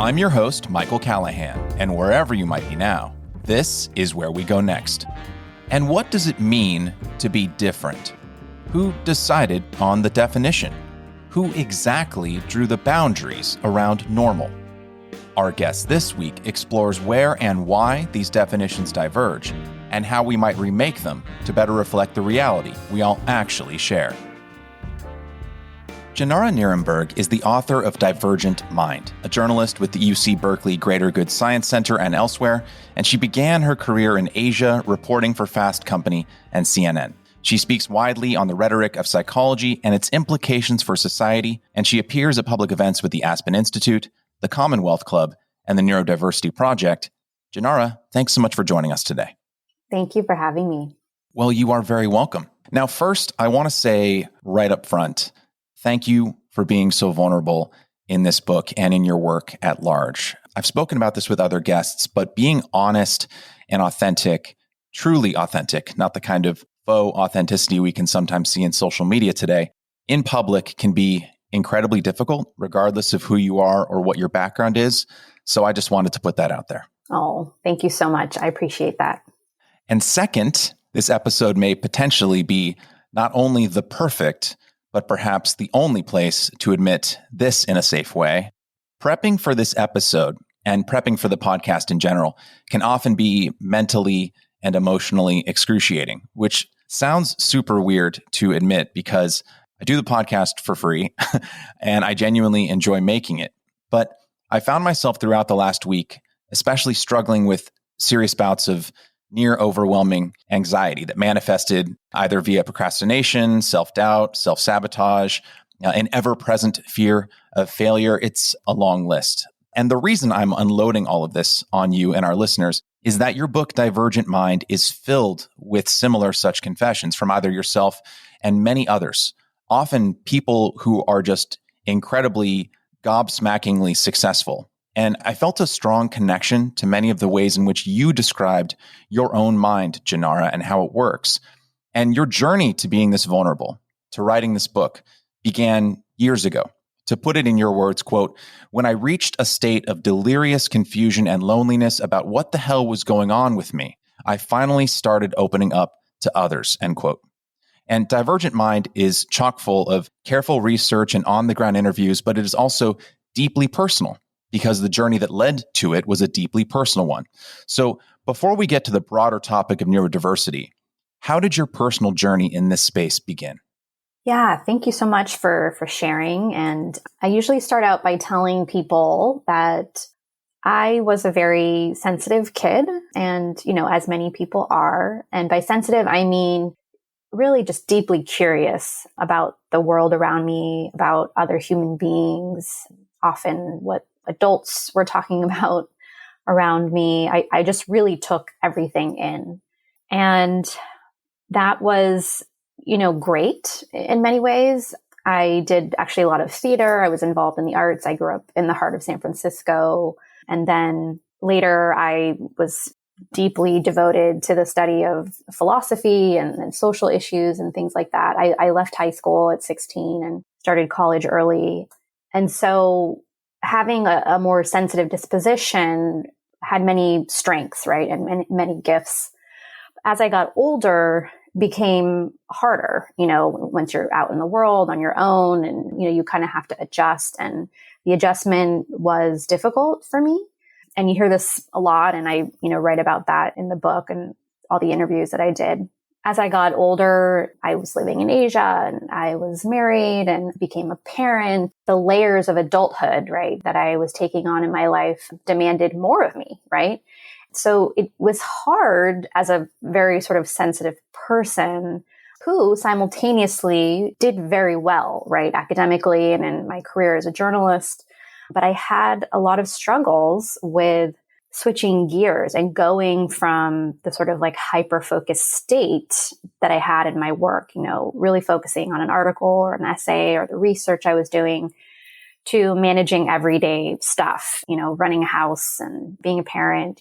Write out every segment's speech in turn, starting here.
I'm your host, Michael Callahan, and wherever you might be now, this is Where We Go Next. And what does it mean to be different? Who decided on the definition? Who exactly drew the boundaries around normal? Our guest this week explores where and why these definitions diverge, and how we might remake them to better reflect the reality we all actually share. Jenara Nerenberg is the author of Divergent Mind, a journalist with the UC Berkeley Greater Good Science Center and elsewhere, and she began her career in Asia reporting for Fast Company and CNN. She speaks widely on the rhetoric of psychology and its implications for society, and she appears at public events with the Aspen Institute, the Commonwealth Club, and the Neurodiversity Project. Jenara, thanks so much for joining us today. Thank you for having me. Well, you are very welcome. Now, first, I want to say right up front, thank you for being so vulnerable in this book and in your work at large. I've spoken about this with other guests, but being honest and authentic, truly authentic, not the kind of faux authenticity we can sometimes see in social media today, in public can be incredibly difficult, regardless of who you are or what your background is. So I just wanted to put that out there. Oh, thank you so much. I appreciate that. And second, this episode may potentially be not only the perfect, but perhaps the only place to admit this in a safe way. Prepping for this episode and prepping for the podcast in general can often be mentally and emotionally excruciating, which sounds super weird to admit because I do the podcast for free and I genuinely enjoy making it. But I found myself throughout the last week, especially struggling with serious bouts of near overwhelming anxiety that manifested either via procrastination, self-doubt, self-sabotage, an ever-present fear of failure. It's a long list. And the reason I'm unloading all of this on you and our listeners is that your book, Divergent Mind, is filled with similar such confessions from either yourself and many others, often people who are just incredibly gobsmackingly successful. And I felt a strong connection to many of the ways in which you described your own mind, Jenara, and how it works. And your journey to being this vulnerable, to writing this book, began years ago. To put it in your words, quote, "When I reached a state of delirious confusion and loneliness about what the hell was going on with me, I finally started opening up to others," end quote. And Divergent Mind is chock full of careful research and on-the-ground interviews, but it is also deeply personal, because the journey that led to it was a deeply personal one. So before we get to the broader topic of neurodiversity, how did your personal journey in this space begin? Yeah, thank you so much for sharing. And I usually start out by telling people that I was a very sensitive kid and, as many people are. And by sensitive, I mean really just deeply curious about the world around me, about other human beings, often what adults were talking about around me. I just really took everything in. And that was, great in many ways. I did actually a lot of theater. I was involved in the arts. I grew up in the heart of San Francisco. And then later I was deeply devoted to the study of philosophy and social issues and things like that. I left high school at 16 and started college early. And so having a more sensitive disposition had many strengths, right? And many gifts. As I got older, became harder, once you're out in the world on your own and, you kind of have to adjust. And the adjustment was difficult for me. And you hear this a lot. And I, write about that in the book and all the interviews that I did. As I got older, I was living in Asia and I was married and became a parent. The layers of adulthood, right, that I was taking on in my life demanded more of me, right? So it was hard as a very sort of sensitive person who simultaneously did very well, right, academically and in my career as a journalist. But I had a lot of struggles with switching gears and going from the sort of like hyper-focused state that I had in my work, really focusing on an article or an essay or the research I was doing, to managing everyday stuff, running a house and being a parent,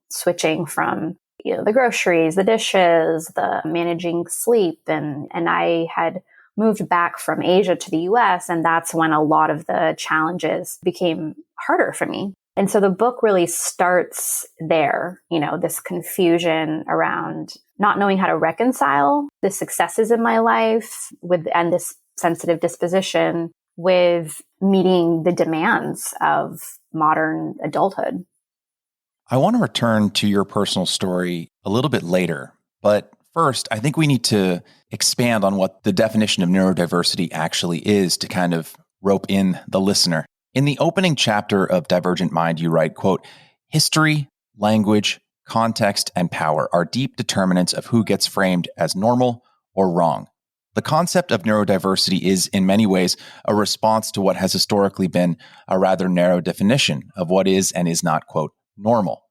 switching from, the groceries, the dishes, the managing sleep. And I had moved back from Asia to the US. And that's when a lot of the challenges became harder for me. And so the book really starts there, this confusion around not knowing how to reconcile the successes in my life and this sensitive disposition with meeting the demands of modern adulthood. I want to return to your personal story a little bit later, but first, I think we need to expand on what the definition of neurodiversity actually is to kind of rope in the listener. In the opening chapter of Divergent Mind, you write, quote, "History, language, context, and power are deep determinants of who gets framed as normal or wrong. The concept of neurodiversity is, in many ways, a response to what has historically been a rather narrow definition of what is and is not, quote, normal."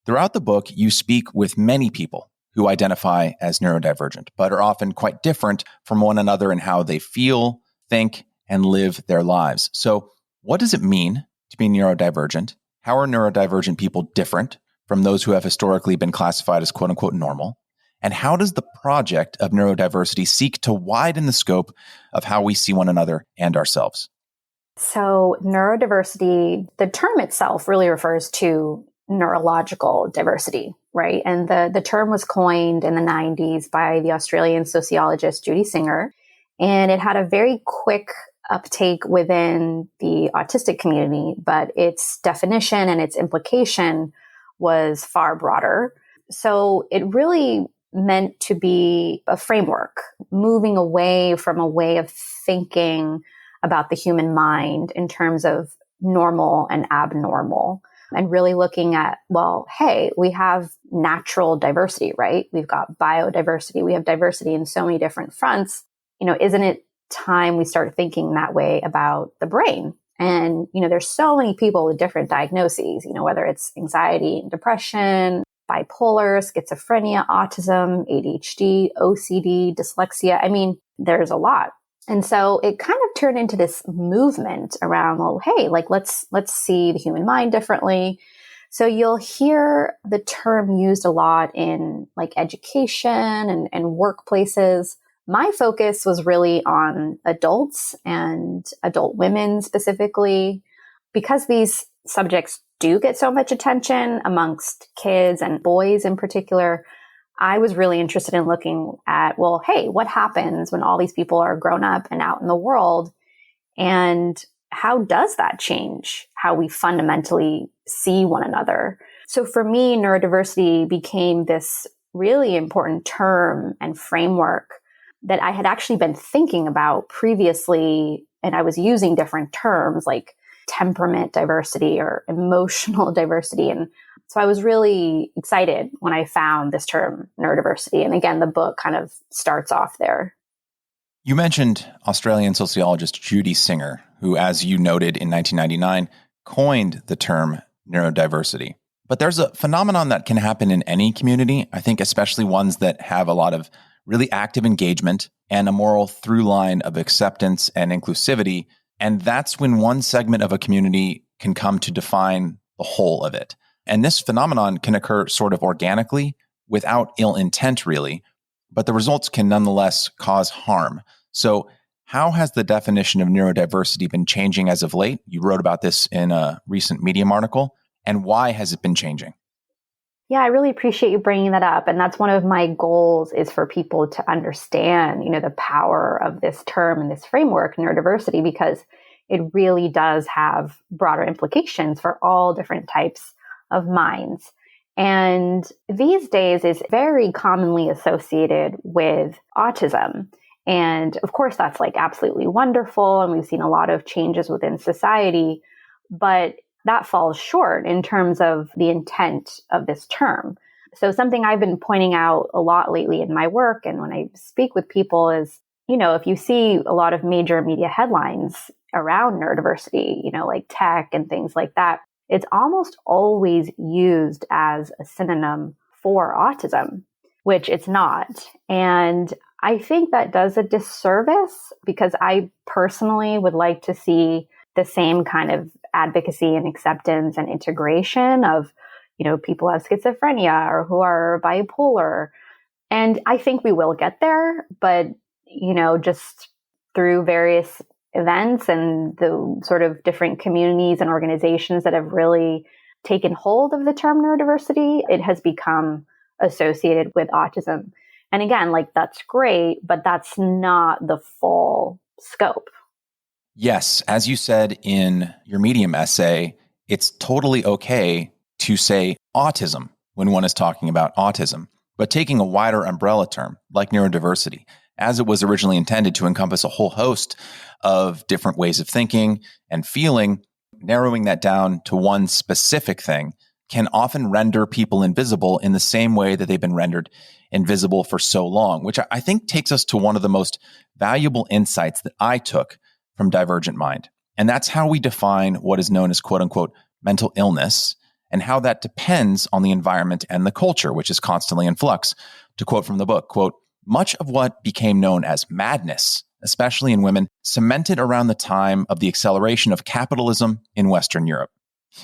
Throughout the book, you speak with many people who identify as neurodivergent, but are often quite different from one another in how they feel, think, and live their lives. So, what does it mean to be neurodivergent? How are neurodivergent people different from those who have historically been classified as quote unquote normal? And how does the project of neurodiversity seek to widen the scope of how we see one another and ourselves? So neurodiversity, the term itself really refers to neurological diversity, right? And the term was coined in the 90s by the Australian sociologist Judy Singer. And it had a very quick uptake within the autistic community, but its definition and its implication was far broader. So it really meant to be a framework, moving away from a way of thinking about the human mind in terms of normal and abnormal, and really looking at, well, hey, we have natural diversity, right? We've got biodiversity. We have diversity in so many different fronts. Isn't it time we start thinking that way about the brain? And, there's so many people with different diagnoses, whether it's anxiety and depression, bipolar, schizophrenia, autism, ADHD, OCD, dyslexia. I mean, there's a lot. And so it kind of turned into this movement around, well, hey, let's see the human mind differently. So you'll hear the term used a lot in education and workplaces. My focus was really on adults and adult women specifically, because these subjects do get so much attention amongst kids and boys in particular. I was really interested in looking at, well, hey, what happens when all these people are grown up and out in the world? And how does that change how we fundamentally see one another? So for me, neurodiversity became this really important term and framework that I had actually been thinking about previously. And I was using different terms like temperament diversity or emotional diversity. And so I was really excited when I found this term neurodiversity. And again, the book kind of starts off there. You mentioned Australian sociologist Judy Singer, who, as you noted in 1999, coined the term neurodiversity. But there's a phenomenon that can happen in any community, I think especially ones that have a lot of really active engagement and a moral through line of acceptance and inclusivity. And that's when one segment of a community can come to define the whole of it. And this phenomenon can occur sort of organically without ill intent, really, but the results can nonetheless cause harm. So how has the definition of neurodiversity been changing as of late? You wrote about this in a recent Medium article. And why has it been changing? Yeah, I really appreciate you bringing that up. And that's one of my goals, is for people to understand, the power of this term and this framework, neurodiversity, because it really does have broader implications for all different types of minds. And these days is very commonly associated with autism. And of course, that's absolutely wonderful. And we've seen a lot of changes within society, but that falls short in terms of the intent of this term. So something I've been pointing out a lot lately in my work and when I speak with people is, if you see a lot of major media headlines around neurodiversity, like tech and things like that, it's almost always used as a synonym for autism, which it's not. And I think that does a disservice, because I personally would like to see the same kind of advocacy and acceptance and integration of, people who have schizophrenia or who are bipolar. And I think we will get there, but, just through various events and the sort of different communities and organizations that have really taken hold of the term neurodiversity, it has become associated with autism. And again, like that's great, but that's not the full scope. Yes, as you said in your Medium essay, it's totally okay to say autism when one is talking about autism, but taking a wider umbrella term like neurodiversity, as it was originally intended to encompass a whole host of different ways of thinking and feeling, narrowing that down to one specific thing can often render people invisible in the same way that they've been rendered invisible for so long, which I think takes us to one of the most valuable insights that I took from Divergent Mind. And that's how we define what is known as quote unquote mental illness and how that depends on the environment and the culture, which is constantly in flux. To quote from the book, quote, much of what became known as madness, especially in women, cemented around the time of the acceleration of capitalism in Western Europe.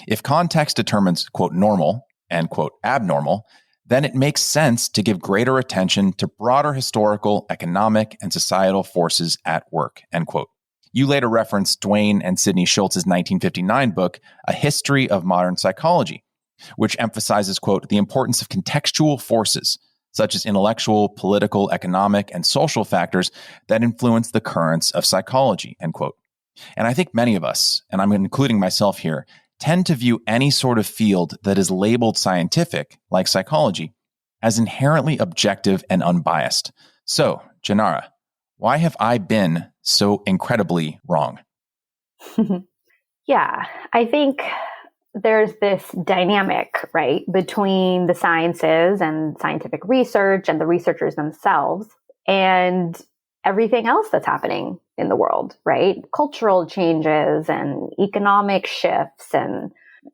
If context determines, quote, normal and, quote, abnormal, then it makes sense to give greater attention to broader historical, economic, and societal forces at work, end quote. You later referenced Duane and Sidney Schultz's 1959 book, A History of Modern Psychology, which emphasizes, quote, the importance of contextual forces, such as intellectual, political, economic, and social factors that influence the currents of psychology, end quote. And I think many of us, and I'm including myself here, tend to view any sort of field that is labeled scientific, like psychology, as inherently objective and unbiased. So, Jenara, why have I been so incredibly wrong? Yeah, I think there's this dynamic, right, between the sciences and scientific research and the researchers themselves and everything else that's happening in the world, right? Cultural changes and economic shifts and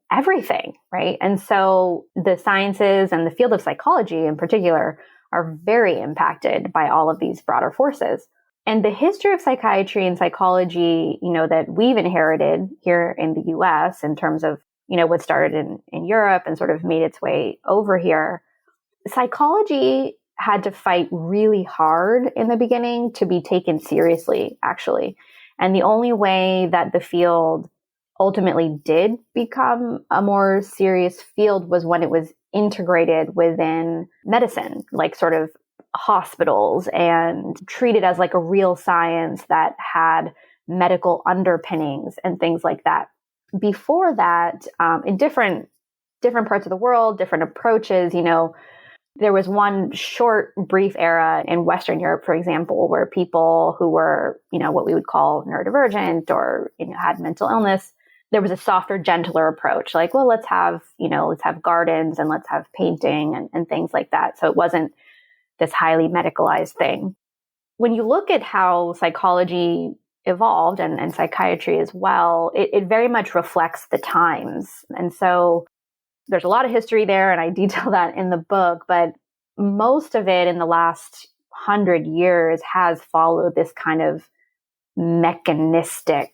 everything, right? And so the sciences and the field of psychology in particular are very impacted by all of these broader forces. And the history of psychiatry and psychology, that we've inherited here in the US in terms of, what started in Europe and sort of made its way over here, psychology had to fight really hard in the beginning to be taken seriously, actually. And the only way that the field ultimately did become a more serious field was when it was integrated within medicine, like sort of hospitals, and treated as like a real science that had medical underpinnings and things like that. Before that, in different parts of the world, different approaches, there was one short, brief era in Western Europe, for example, where people who were, what we would call neurodivergent or had mental illness, there was a softer, gentler approach. Like, well, let's have gardens and let's have painting and things like that. So it wasn't this highly medicalized thing. When you look at how psychology evolved and psychiatry as well, it very much reflects the times. And so there's a lot of history there, and I detail that in the book, but most of it in the last 100 years has followed this kind of mechanistic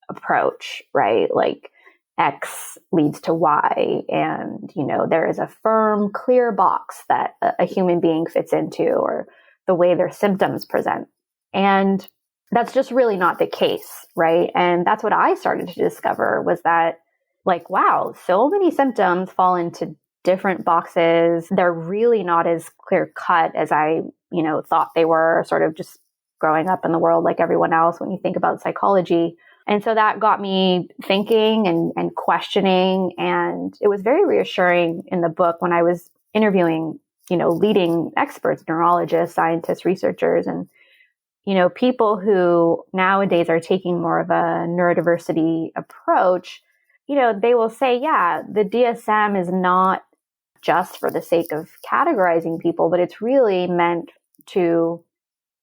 approach, right? Like X leads to Y, and, there is a firm, clear box that a human being fits into, or the way their symptoms present. And that's just really not the case, right? And that's what I started to discover was that, like, wow, so many symptoms fall into different boxes. They're really not as clear cut as I, thought they were, sort of just growing up in the world like everyone else when you think about psychology. And so that got me thinking and questioning. And it was very reassuring in the book when I was interviewing, leading experts, neurologists, scientists, researchers, and, people who nowadays are taking more of a neurodiversity approach. They will say, yeah, the DSM is not just for the sake of categorizing people, but it's really meant to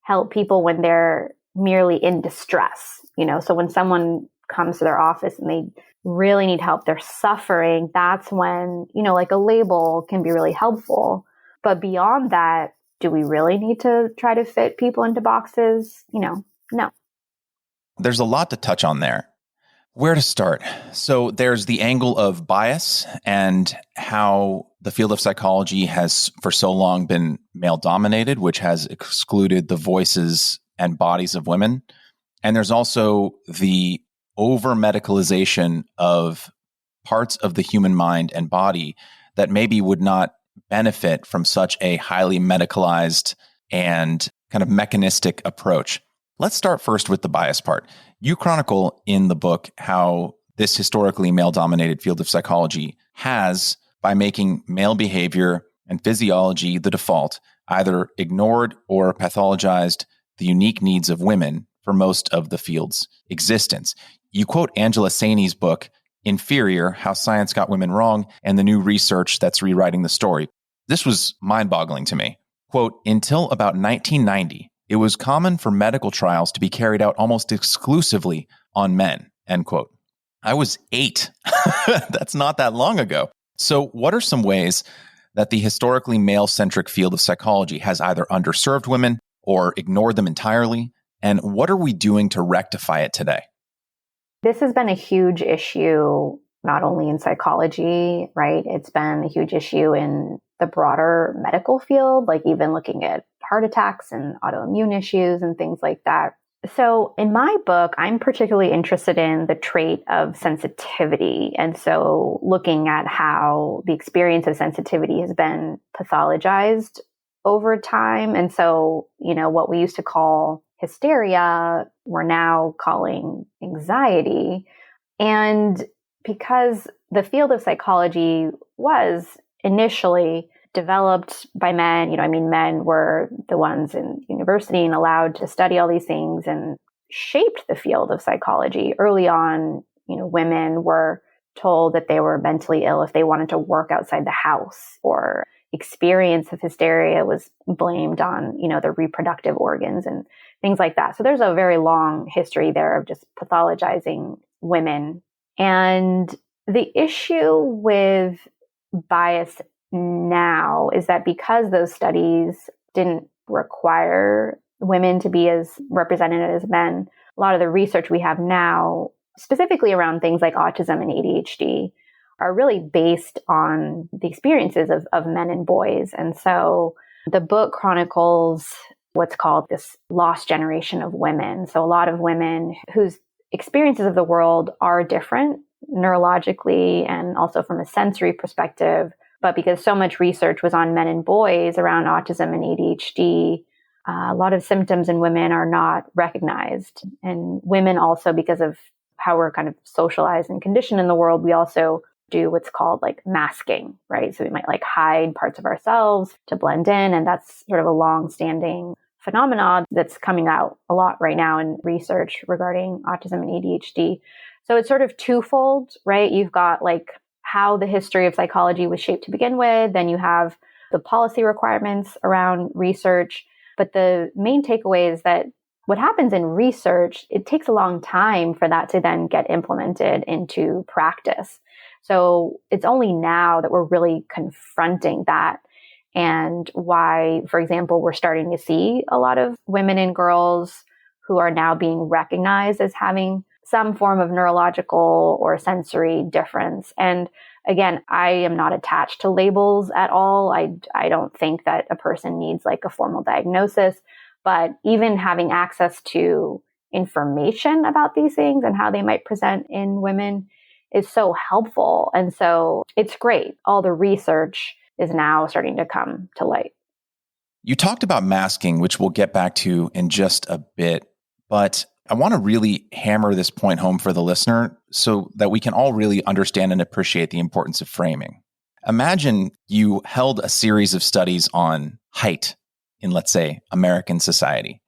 help people when they're merely in distress. So when someone comes to their office and they really need help, they're suffering, that's when, like a label can be really helpful. But beyond that, do we really need to try to fit people into boxes? No. There's a lot to touch on there. Where to start? So there's the angle of bias and how the field of psychology has for so long been male dominated, which has excluded the voices and bodies of women. And there's also the over-medicalization of parts of the human mind and body that maybe would not benefit from such a highly medicalized and kind of mechanistic approach. Let's start first with the bias part. You chronicle in the book how this historically male-dominated field of psychology has, by making male behavior and physiology the default, either ignored or pathologized the unique needs of women for most of the field's existence. You quote Angela Saini's book, Inferior: How Science Got Women Wrong and the New Research That's Rewriting the Story. This was mind-boggling to me. Quote, until about 1990, it was common for medical trials to be carried out almost exclusively on men, end quote. I was 8. That's not that long ago. So what are some ways that the historically male-centric field of psychology has either underserved women or ignored them entirely? And what are we doing to rectify it today? This has been a huge issue, not only in psychology, right? It's been a huge issue in the broader medical field, like even looking at heart attacks and autoimmune issues and things like that. So in my book, I'm particularly interested in the trait of sensitivity. And so looking at how the experience of sensitivity has been pathologized over time. And so, what we used to call hysteria, we're now calling anxiety. And because the field of psychology was initially developed by men, men were the ones in university and allowed to study all these things and shaped the field of psychology. Early on, women were told that they were mentally ill if they wanted to work outside the house, or experience of hysteria was blamed on, their reproductive organs and things like that. So there's a very long history there of just pathologizing women. And the issue with bias now is that because those studies didn't require women to be as represented as men, a lot of the research we have now, specifically around things like autism and ADHD, are really based on the experiences of men and boys. And so the book chronicles what's called this lost generation of women. So a lot of women whose experiences of the world are different neurologically and also from a sensory perspective. But because so much research was on men and boys around autism and ADHD, a lot of symptoms in women are not recognized. And women also, because of how we're kind of socialized and conditioned in the world, we also do what's called like masking, right? So we might like hide parts of ourselves to blend in. And that's sort of a long-standing phenomenon that's coming out a lot right now in research regarding autism and ADHD. So it's sort of twofold, right? You've got like how the history of psychology was shaped to begin with. Then you have the policy requirements around research. But the main takeaway is that what happens in research, it takes a long time for that to then get implemented into practice. So it's only now that we're really confronting that, and why, for example, we're starting to see a lot of women and girls who are now being recognized as having some form of neurological or sensory difference. And again, I am not attached to labels at all. I don't think that a person needs like a formal diagnosis, but even having access to information about these things and how they might present in women is so helpful. And so it's great. All the research is now starting to come to light. You talked about masking, which we'll get back to in just a bit, but I want to really hammer this point home for the listener so that we can all really understand and appreciate the importance of framing. Imagine you held a series of studies on height in, let's say, American society,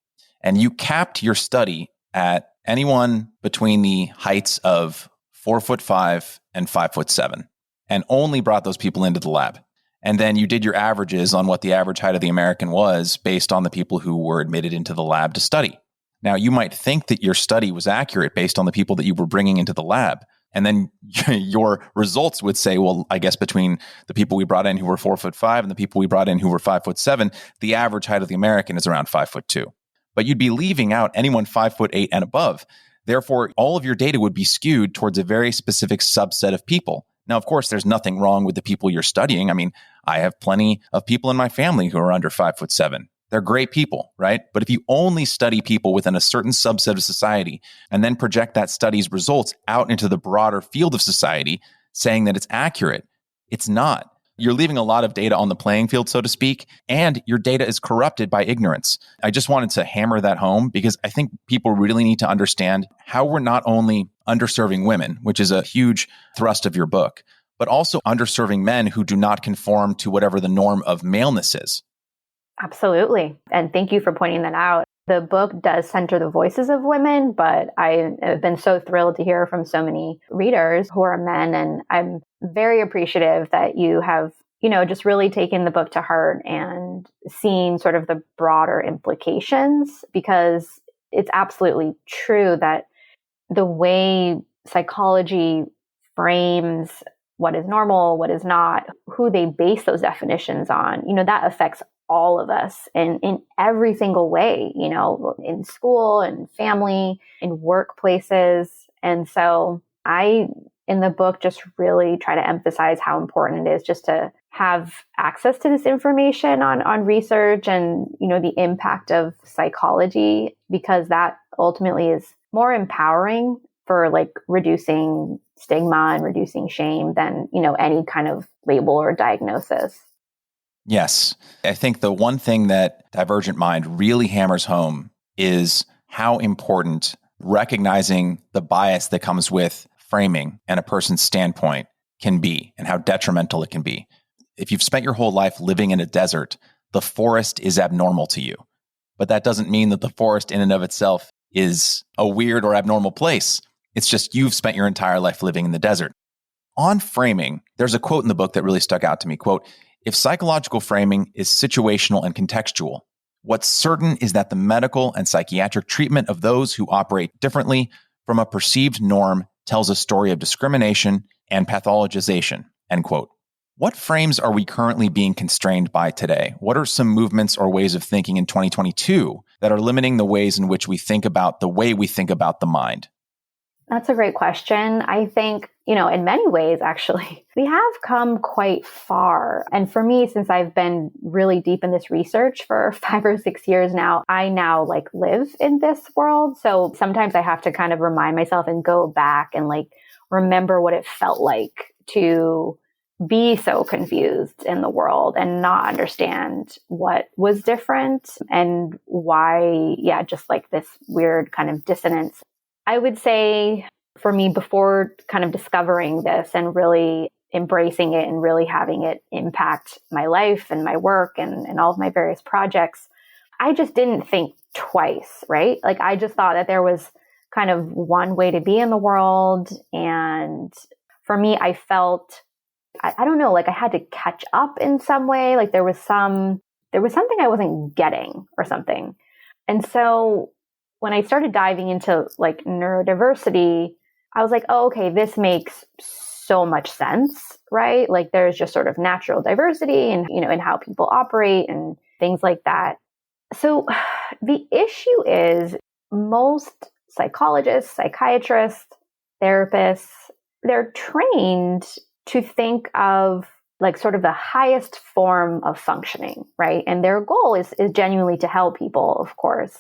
and you capped your study at anyone between the heights of 4'5" and 5'7", and only brought those people into the lab. And then you did your averages on what the average height of the American was based on the people who were admitted into the lab to study. Now, you might think that your study was accurate based on the people that you were bringing into the lab. And then your results would say, well, I guess between the people we brought in who were 4'5" and the people we brought in who were 5'7", the average height of the American is around 5'2". But you'd be leaving out anyone 5'8" and above. Therefore, all of your data would be skewed towards a very specific subset of people. Now, of course, there's nothing wrong with the people you're studying. I mean, I have plenty of people in my family who are under 5'7". They're great people, right? But if you only study people within a certain subset of society and then project that study's results out into the broader field of society, saying that it's accurate, it's not. You're leaving a lot of data on the playing field, so to speak, and your data is corrupted by ignorance. I just wanted to hammer that home because I think people really need to understand how we're not only underserving women, which is a huge thrust of your book, but also underserving men who do not conform to whatever the norm of maleness is. Absolutely. And thank you for pointing that out. The book does center the voices of women, but I have been so thrilled to hear from so many readers who are men. And I'm very appreciative that you have, just really taken the book to heart and seen sort of the broader implications, because it's absolutely true that the way psychology frames what is normal, what is not, who they base those definitions on, that affects all of us in every single way, in school and family, in workplaces. And so I, in the book, just really try to emphasize how important it is just to have access to this information on research and, the impact of psychology, because that ultimately is more empowering for reducing stigma and reducing shame than, any kind of label or diagnosis. Yes. I think the one thing that Divergent Mind really hammers home is how important recognizing the bias that comes with framing and a person's standpoint can be, and how detrimental it can be. If you've spent your whole life living in a desert, the forest is abnormal to you. But that doesn't mean that the forest in and of itself is a weird or abnormal place. It's just you've spent your entire life living in the desert. On framing, there's a quote in the book that really stuck out to me. Quote, "If psychological framing is situational and contextual, what's certain is that the medical and psychiatric treatment of those who operate differently from a perceived norm tells a story of discrimination and pathologization." End quote. What frames are we currently being constrained by today? What are some movements or ways of thinking in 2022 that are limiting the ways in which we think about the way we think about the mind? That's a great question. I think, in many ways, actually, we have come quite far. And for me, since I've been really deep in this research for 5 or 6 years now, I now live in this world. So sometimes I have to kind of remind myself and go back and remember what it felt like to be so confused in the world and not understand what was different and why, just this weird kind of dissonance. I would say for me, before kind of discovering this and really embracing it and really having it impact my life and my work and all of my various projects, I just didn't think twice, right? I just thought that there was kind of one way to be in the world. And for me, I felt, I don't know, I had to catch up in some way. There was something I wasn't getting or something. And so when I started diving into neurodiversity, I was oh, okay, this makes so much sense, right? There's just sort of natural diversity and, in how people operate and things like that. So the issue is most psychologists, psychiatrists, therapists, they're trained to think of sort of the highest form of functioning, right? And their goal is genuinely to help people, of course.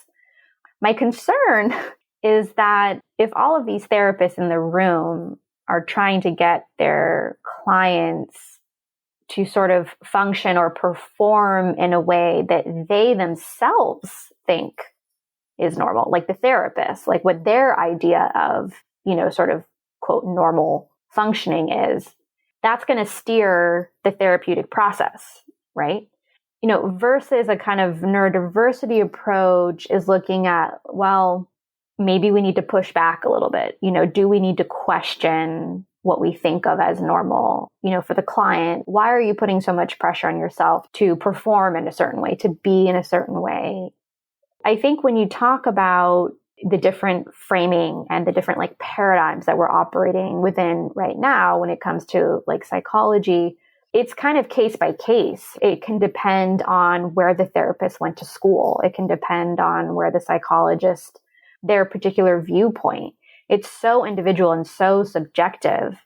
My concern is that if all of these therapists in the room are trying to get their clients to sort of function or perform in a way that they themselves think is normal, the therapist, what their idea of, sort of quote, normal functioning is, that's going to steer the therapeutic process, right? Versus a kind of neurodiversity approach is looking at, well, maybe we need to push back a little bit. Do we need to question what we think of as normal? For the client, why are you putting so much pressure on yourself to perform in a certain way, to be in a certain way? I think when you talk about the different framing and the different paradigms that we're operating within right now, when it comes to psychology, it's kind of case by case. It can depend on where the therapist went to school. It can depend on where the psychologist, their particular viewpoint. It's so individual and so subjective.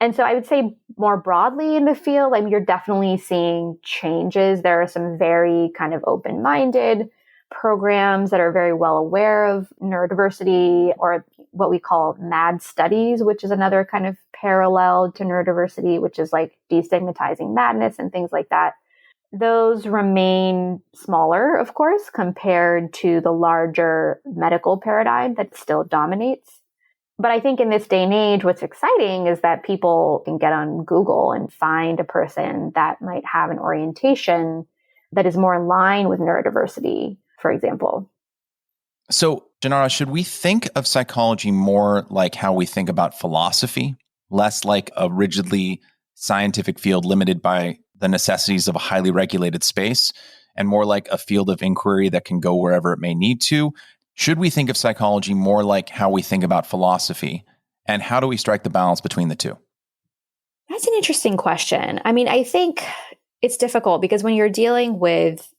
And so I would say more broadly in the field, I mean, you're definitely seeing changes. There are some very kind of open-minded programs that are very well aware of neurodiversity, or what we call MAD studies, which is another kind of parallel to neurodiversity, which is like destigmatizing madness and things like that. Those remain smaller, of course, compared to the larger medical paradigm that still dominates. But I think in this day and age, what's exciting is that people can get on Google and find a person that might have an orientation that is more in line with neurodiversity, for example. So, Jenara, should we think of psychology more like how we think about philosophy, less like a rigidly scientific field limited by the necessities of a highly regulated space, and more like a field of inquiry that can go wherever it may need to? Should we think of psychology more like how we think about philosophy? And how do we strike the balance between the two? That's an interesting question. I mean, I think it's difficult because when you're dealing with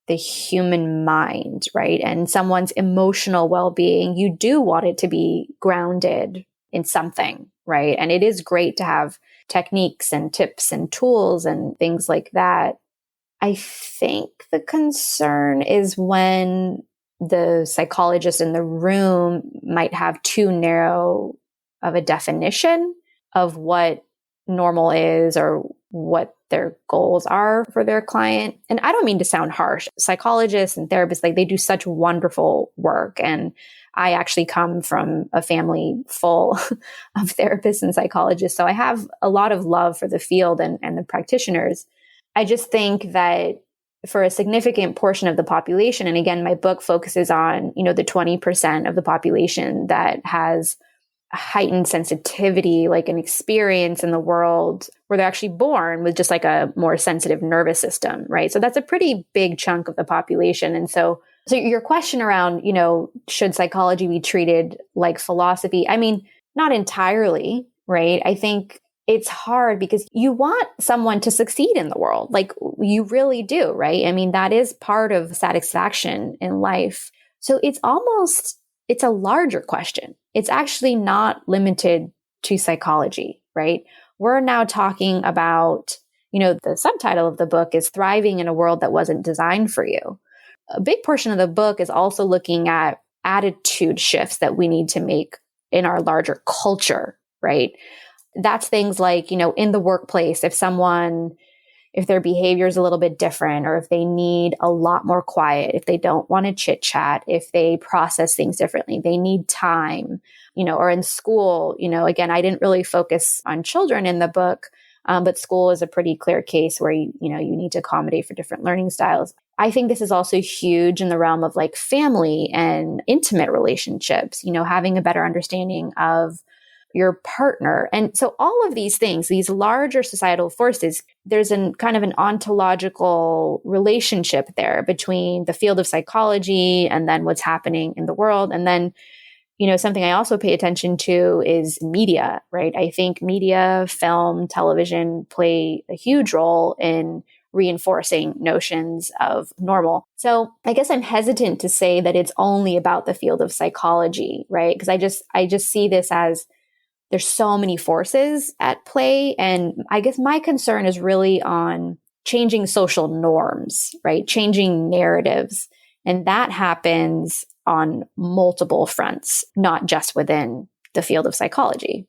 the human mind, right, and someone's emotional well-being, you do want it to be grounded in something, right? And it is great to have techniques and tips and tools and things like that. I think the concern is when the psychologist in the room might have too narrow of a definition of what normal is or what their goals are for their client. And I don't mean to sound harsh. Psychologists and therapists, like, they do such wonderful work. And I actually come from a family full of therapists and psychologists. So I have a lot of love for the field and the practitioners. I just think that for a significant portion of the population, and again, my book focuses on, the 20% of the population that has a heightened sensitivity, like an experience in the world where they're actually born with just like a more sensitive nervous system, right? So that's a pretty big chunk of the population. And so your question around, should psychology be treated like philosophy? I mean, not entirely, right? I think it's hard because you want someone to succeed in the world. Like, you really do, right? I mean, that is part of satisfaction in life. So it's a larger question. It's actually not limited to psychology, right? We're now talking about, the subtitle of the book is Thriving in a World That Wasn't Designed for You. A big portion of the book is also looking at attitude shifts that we need to make in our larger culture, right? That's things like, in the workplace, if their behavior is a little bit different, or if they need a lot more quiet, if they don't want to chit chat, if they process things differently, they need time, or in school, again, I didn't really focus on children in the book, but school is a pretty clear case where, you need to accommodate for different learning styles. I think this is also huge in the realm of like family and intimate relationships, having a better understanding of your partner. And so all of these things, these larger societal forces, there's kind of an ontological relationship there between the field of psychology and then what's happening in the world. And then, something I also pay attention to is media, right? I think media, film, television play a huge role in reinforcing notions of normal. So I guess I'm hesitant to say that it's only about the field of psychology, right? Because I just see this as there's so many forces at play. And I guess my concern is really on changing social norms, right? Changing narratives. And that happens on multiple fronts, not just within the field of psychology.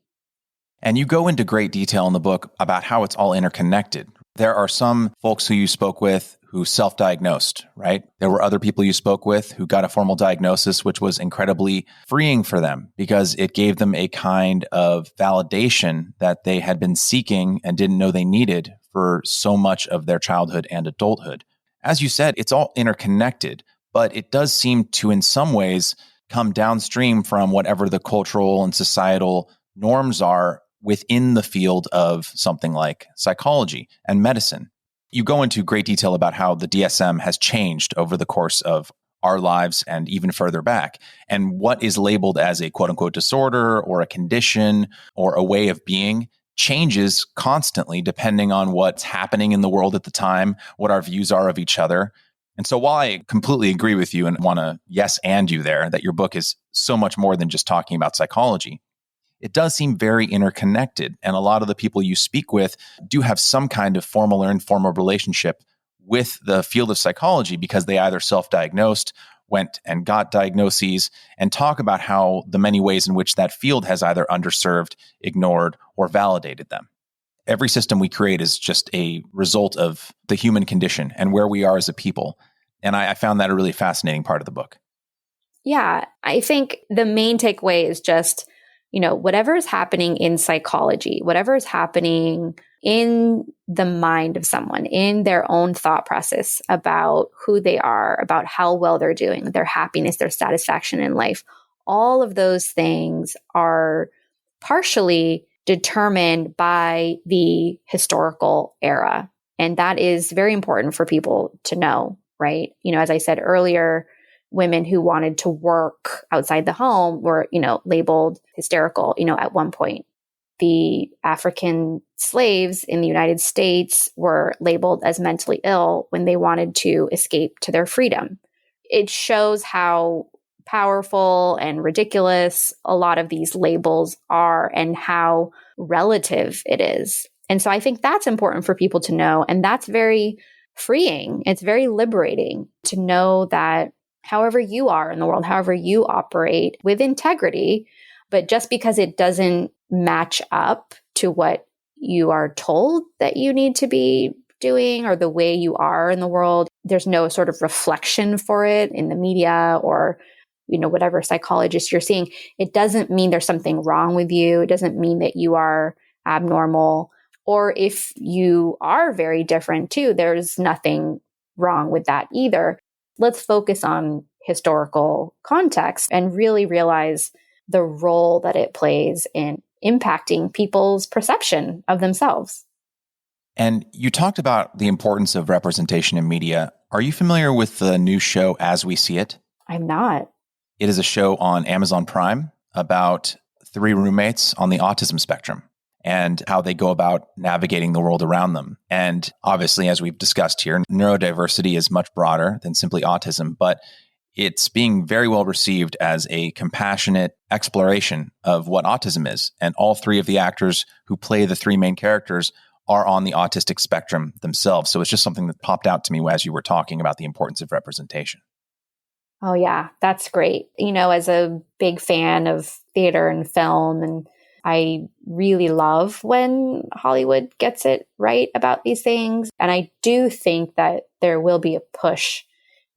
And you go into great detail in the book about how it's all interconnected. There are some folks who you spoke with who self-diagnosed, right? There were other people you spoke with who got a formal diagnosis, which was incredibly freeing for them because it gave them a kind of validation that they had been seeking and didn't know they needed for so much of their childhood and adulthood. As you said, it's all interconnected, but it does seem to, in some ways, come downstream from whatever the cultural and societal norms are within the field of something like psychology and medicine. You go into great detail about how the DSM has changed over the course of our lives and even further back, and what is labeled as a quote unquote disorder or a condition or a way of being changes constantly depending on what's happening in the world at the time, what our views are of each other. And so while I completely agree with you and want to yes and you there, that your book is so much more than just talking about psychology, it does seem very interconnected. And a lot of the people you speak with do have some kind of formal or informal relationship with the field of psychology because they either self-diagnosed, went and got diagnoses, and talk about how the many ways in which that field has either underserved, ignored, or validated them. Every system we create is just a result of the human condition and where we are as a people. And I found that a really fascinating part of the book. Yeah, I think the main takeaway is just, whatever is happening in psychology, whatever is happening in the mind of someone, in their own thought process about who they are, about how well they're doing, their happiness, their satisfaction in life, all of those things are partially determined by the historical era. And that is very important for people to know, right? As I said earlier, women who wanted to work outside the home were, labeled hysterical, at one point. The African slaves in the United States were labeled as mentally ill when they wanted to escape to their freedom. It shows how powerful and ridiculous a lot of these labels are and how relative it is. And so I think that's important for people to know. And that's very freeing. It's very liberating to know that however you are in the world, however you operate with integrity, but just because it doesn't match up to what you are told that you need to be doing or the way you are in the world, there's no sort of reflection for it in the media or whatever psychologist you're seeing, it doesn't mean there's something wrong with you. It doesn't mean that you are abnormal. Or if you are very different too, there's nothing wrong with that either. Let's focus on historical context and really realize the role that it plays in impacting people's perception of themselves. And you talked about the importance of representation in media. Are you familiar with the new show As We See It? I'm not. It is a show on Amazon Prime about 3 roommates on the autism spectrum and how they go about navigating the world around them. And obviously, as we've discussed here, neurodiversity is much broader than simply autism, but it's being very well received as a compassionate exploration of what autism is. And all 3 of the actors who play the 3 main characters are on the autistic spectrum themselves. So it's just something that popped out to me as you were talking about the importance of representation. Oh, yeah, that's great. As a big fan of theater and film, and I really love when Hollywood gets it right about these things. And I do think that there will be a push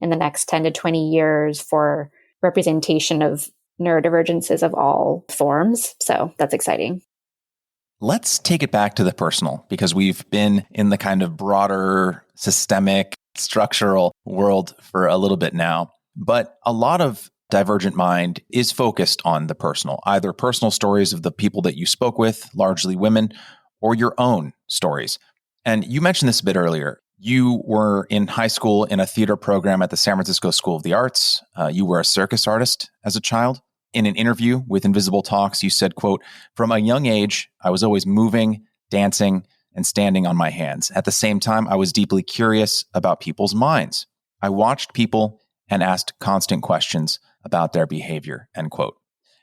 in the next 10 to 20 years for representation of neurodivergences of all forms. So that's exciting. Let's take it back to the personal, because we've been in the kind of broader, systemic, structural world for a little bit now. But a lot of Divergent Mind is focused on the personal, either personal stories of the people that you spoke with, largely women, or your own stories. And you mentioned this a bit earlier. You were in high school in a theater program at the San Francisco School of the Arts. You were a circus artist as a child. In an interview with Invisible Talks, you said, quote, "From a young age, I was always moving, dancing, and standing on my hands. At the same time, I was deeply curious about people's minds. I watched people and asked constant questions about their behavior," end quote.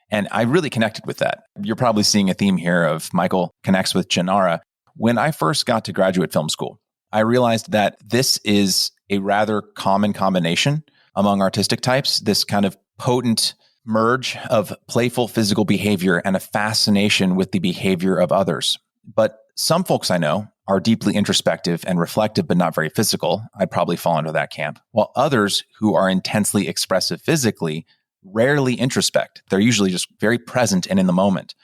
And I really connected with that. You're probably seeing a theme here of Michael connects with Jenara. When I first got to graduate film school, I realized that this is a rather common combination among artistic types, this kind of potent merge of playful physical behavior and a fascination with the behavior of others. But some folks I know are deeply introspective and reflective, but not very physical. I'd probably fall into that camp. While others who are intensely expressive physically rarely introspect. They're usually just very present and in the moment.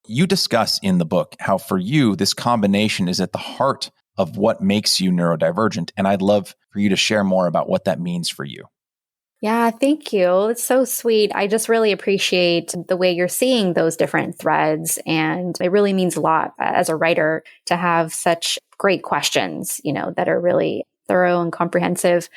You discuss in the book how for you, this combination is at the heart of what makes you neurodivergent. And I'd love for you to share more about what that means for you. Yeah, thank you. It's so sweet. I just really appreciate the way you're seeing those different threads. And it really means a lot as a writer to have such great questions, that are really thorough and comprehensive.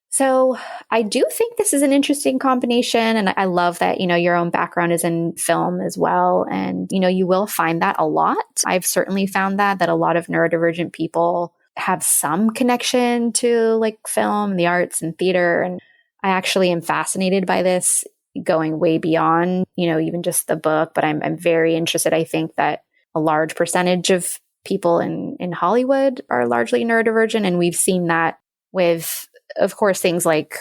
So I do think this is an interesting combination. And I love that, your own background is in film as well. And, you will find that a lot. I've certainly found that a lot of neurodivergent people have some connection to like film, the arts and theater. And I actually am fascinated by this going way beyond, even just the book, but I'm very interested. I think that a large percentage of people in Hollywood are largely neurodivergent. And we've seen that with, of course, things like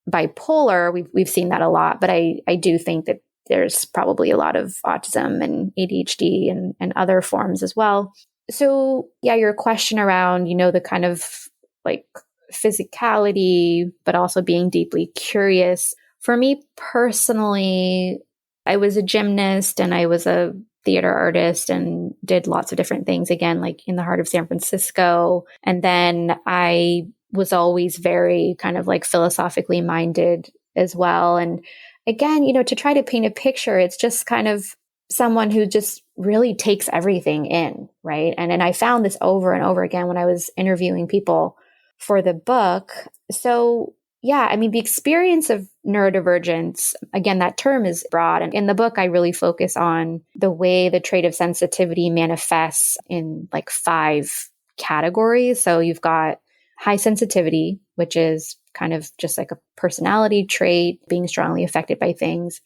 bipolar. We've seen that a lot, but I do think that there's probably a lot of autism and ADHD and other forms as well. So yeah, your question around, the kind of like physicality, but also being deeply curious. For me personally, I was a gymnast and I was a theater artist and did lots of different things, again, like in the heart of San Francisco. And then I was always very kind of like philosophically minded as well. And again, to try to paint a picture, it's just kind of someone who just really takes everything in, right? And I found this over and over again when I was interviewing people for the book. So yeah, I mean, the experience of neurodivergence, again, that term is broad. And in the book, I really focus on the way the trait of sensitivity manifests in like 5 categories. So you've got high sensitivity, which is kind of just like a personality trait, being strongly affected by things.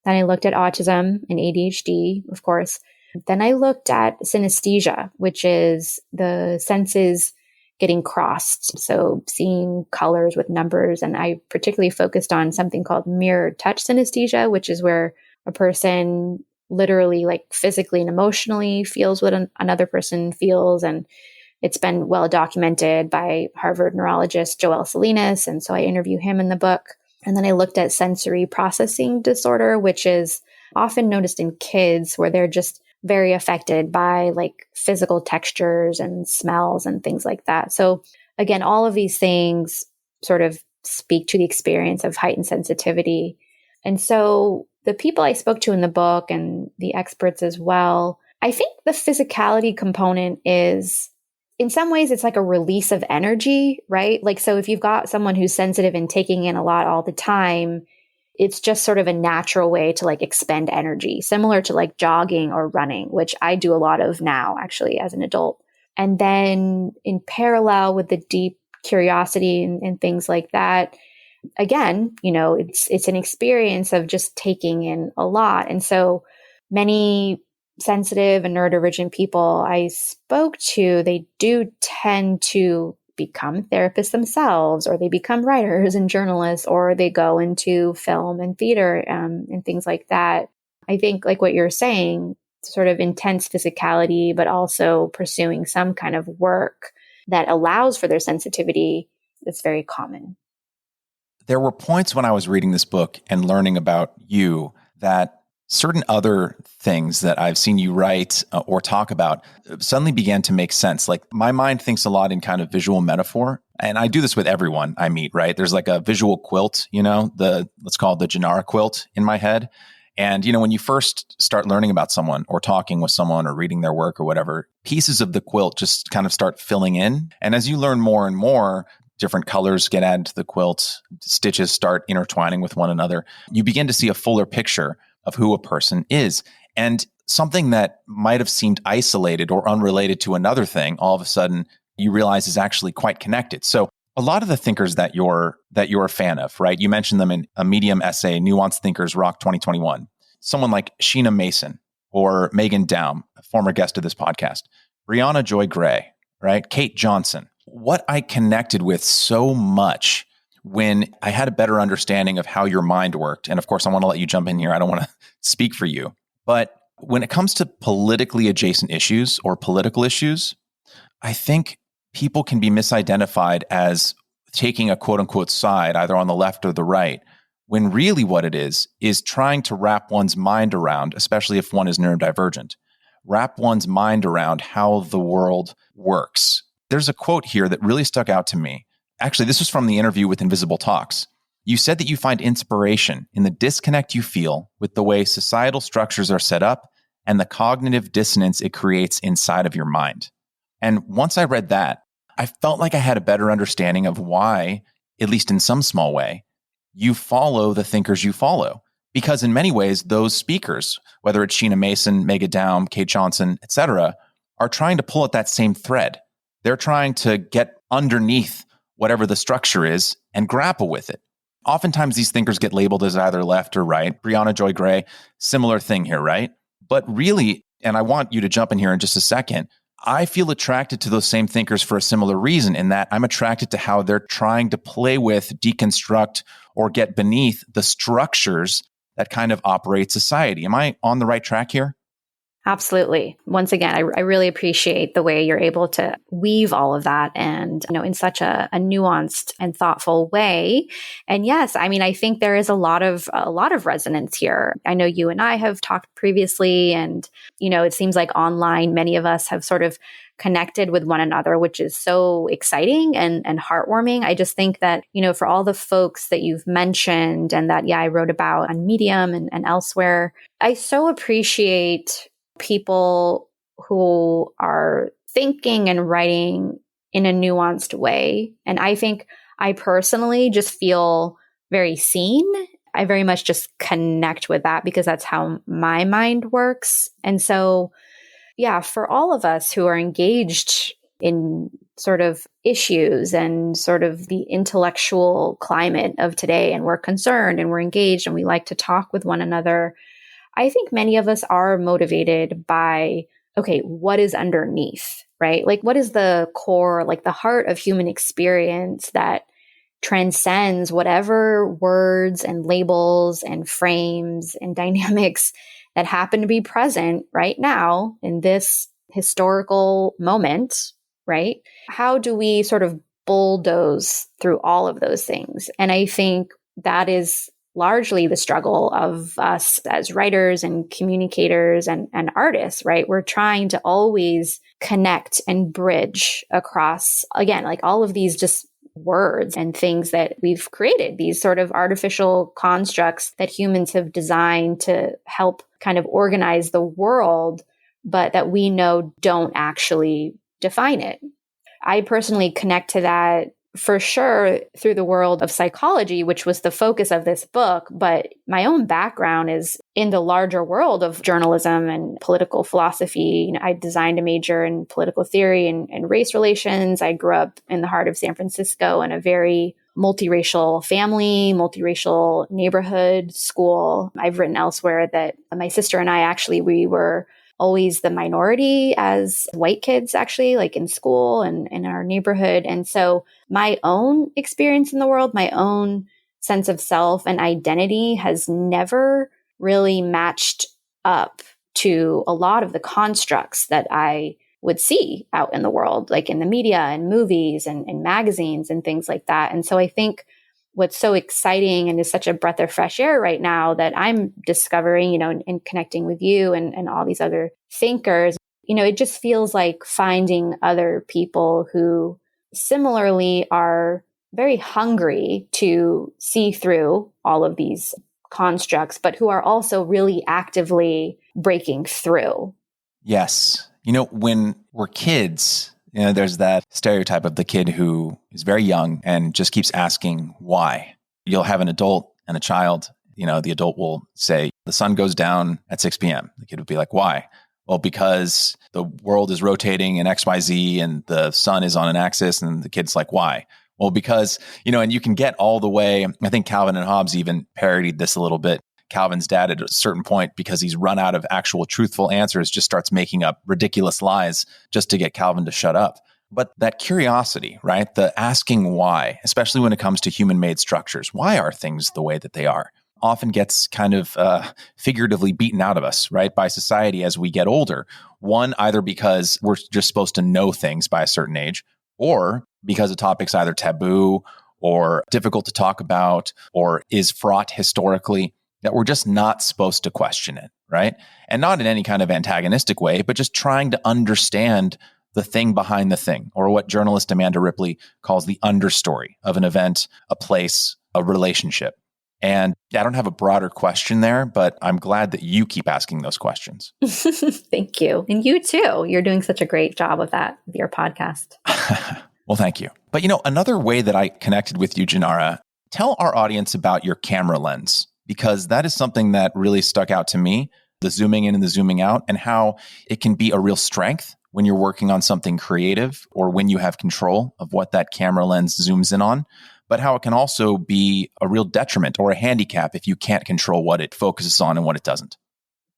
Then I looked at autism and ADHD, of course. Then I looked at synesthesia, which is the senses getting crossed. So seeing colors with numbers. And I particularly focused on something called mirror touch synesthesia, which is where a person literally like physically and emotionally feels what another person feels. And it's been well documented by Harvard neurologist Joel Salinas. And so I interview him in the book. And then I looked at sensory processing disorder, which is often noticed in kids where they're just very affected by like physical textures and smells and things like that. So again, all of these things sort of speak to the experience of heightened sensitivity. And so the people I spoke to in the book and the experts as well, I think the physicality component is, in some ways, it's like a release of energy, right? Like, so if you've got someone who's sensitive and taking in a lot all the time, it's just sort of a natural way to like expend energy, similar to like jogging or running, which I do a lot of now actually as an adult. And then in parallel with the deep curiosity and things like that, again, it's an experience of just taking in a lot. And so many sensitive and neurodivergent people I spoke to, they do tend to become therapists themselves, or they become writers and journalists, or they go into film and theater and things like that. I think like what you're saying, sort of intense physicality, but also pursuing some kind of work that allows for their sensitivity, that's very common. There were points when I was reading this book and learning about you that certain other things that I've seen you write or talk about suddenly began to make sense. Like my mind thinks a lot in kind of visual metaphor. And I do this with everyone I meet, right? There's like a visual quilt, let's call it the Jenara quilt in my head. And, when you first start learning about someone or talking with someone or reading their work or whatever, pieces of the quilt just kind of start filling in. And as you learn more and more, different colors get added to the quilt, stitches start intertwining with one another. You begin to see a fuller picture of who a person is. And something that might have seemed isolated or unrelated to another thing, all of a sudden you realize is actually quite connected. So a lot of the thinkers that you're a fan of, right? You mentioned them in a Medium essay, Nuanced Thinkers Rock 2021. Someone like Sheena Mason or Megan Daum, a former guest of this podcast, Brianna Joy Gray, right? Kate Johnson. What I connected with so much when I had a better understanding of how your mind worked, and of course, I want to let you jump in here. I don't want to speak for you. But when it comes to politically adjacent issues or political issues, I think people can be misidentified as taking a quote unquote side, either on the left or the right, when really what it is trying to wrap one's mind around, especially if one is neurodivergent, wrap one's mind around how the world works. There's a quote here that really stuck out to me. Actually, this was from the interview with Invisible Talks. You said that you find inspiration in the disconnect you feel with the way societal structures are set up and the cognitive dissonance it creates inside of your mind. And once I read that, I felt like I had a better understanding of why, at least in some small way, you follow the thinkers you follow. Because in many ways, those speakers, whether it's Sheena Mason, Megan Daum, Kate Johnson, etc., are trying to pull at that same thread. They're trying to get underneath whatever the structure is and grapple with it. Oftentimes these thinkers get labeled as either left or right. Brianna Joy Gray, similar thing here, right? But really, and I want you to jump in here in just a second, I feel attracted to those same thinkers for a similar reason, in that I'm attracted to how they're trying to play with, deconstruct, or get beneath the structures that kind of operate society. Am I on the right track here? Absolutely. Once again, I really appreciate the way you're able to weave all of that and, in such a nuanced and thoughtful way. And yes, I mean, I think there is a lot of resonance here. I know you and I have talked previously, and, it seems like online, many of us have sort of connected with one another, which is so exciting and heartwarming. I just think that, for all the folks that you've mentioned and that, I wrote about on Medium and elsewhere, I so appreciate people who are thinking and writing in a nuanced way. And I think I personally just feel very seen. I very much just connect with that because that's how my mind works. And so, for all of us who are engaged in sort of issues and sort of the intellectual climate of today, and we're concerned and we're engaged and we like to talk with one another, I think many of us are motivated by, okay, what is underneath, right? Like, what is the core, like the heart of human experience that transcends whatever words and labels and frames and dynamics that happen to be present right now in this historical moment, right? How do we sort of bulldoze through all of those things? And I think that is largely the struggle of us as writers and communicators and artists, right? We're trying to always connect and bridge across, again, like all of these just words and things that we've created, these sort of artificial constructs that humans have designed to help kind of organize the world, but that we know don't actually define it. I personally connect to that for sure through the world of psychology, which was the focus of this book. But my own background is in the larger world of journalism and political philosophy. I designed a major in political theory and race relations. I grew up in the heart of San Francisco in a very multiracial family, multiracial neighborhood, school. I've written elsewhere that my sister and I we were always the minority as white kids, actually, like in school and in our neighborhood. And so my own experience in the world, my own sense of self and identity has never really matched up to a lot of the constructs that I would see out in the world, like in the media and movies and magazines and things like that. And so I think what's so exciting and is such a breath of fresh air right now that I'm discovering, and connecting with you and all these other thinkers, it just feels like finding other people who similarly are very hungry to see through all of these constructs, but who are also really actively breaking through. Yes. When we're kids, there's that stereotype of the kid who is very young and just keeps asking why. You'll have an adult and a child. The adult will say, the sun goes down at 6 p.m. The kid would be like, why? Well, because the world is rotating in XYZ and the sun is on an axis. And the kid's like, why? Well, because, and you can get all the way. I think Calvin and Hobbes even parodied this a little bit. Calvin's dad at a certain point, because he's run out of actual truthful answers, just starts making up ridiculous lies just to get Calvin to shut up. But that curiosity, right? The asking why, especially when it comes to human-made structures, why are things the way that they are, often gets kind of figuratively beaten out of us, right? By society as we get older. One, either because we're just supposed to know things by a certain age, or because a topic's either taboo or difficult to talk about or is fraught historically, that we're just not supposed to question it, right? And not in any kind of antagonistic way, but just trying to understand the thing behind the thing, or what journalist Amanda Ripley calls the understory of an event, a place, a relationship. And I don't have a broader question there, but I'm glad that you keep asking those questions. Thank you. And you too. You're doing such a great job of that with your podcast. Well, thank you. But another way that I connected with you, Jenara, tell our audience about your camera lens, because that is something that really stuck out to me, the zooming in and the zooming out, and how it can be a real strength when you're working on something creative or when you have control of what that camera lens zooms in on. but how it can also be a real detriment or a handicap if you can't control what it focuses on and what it doesn't.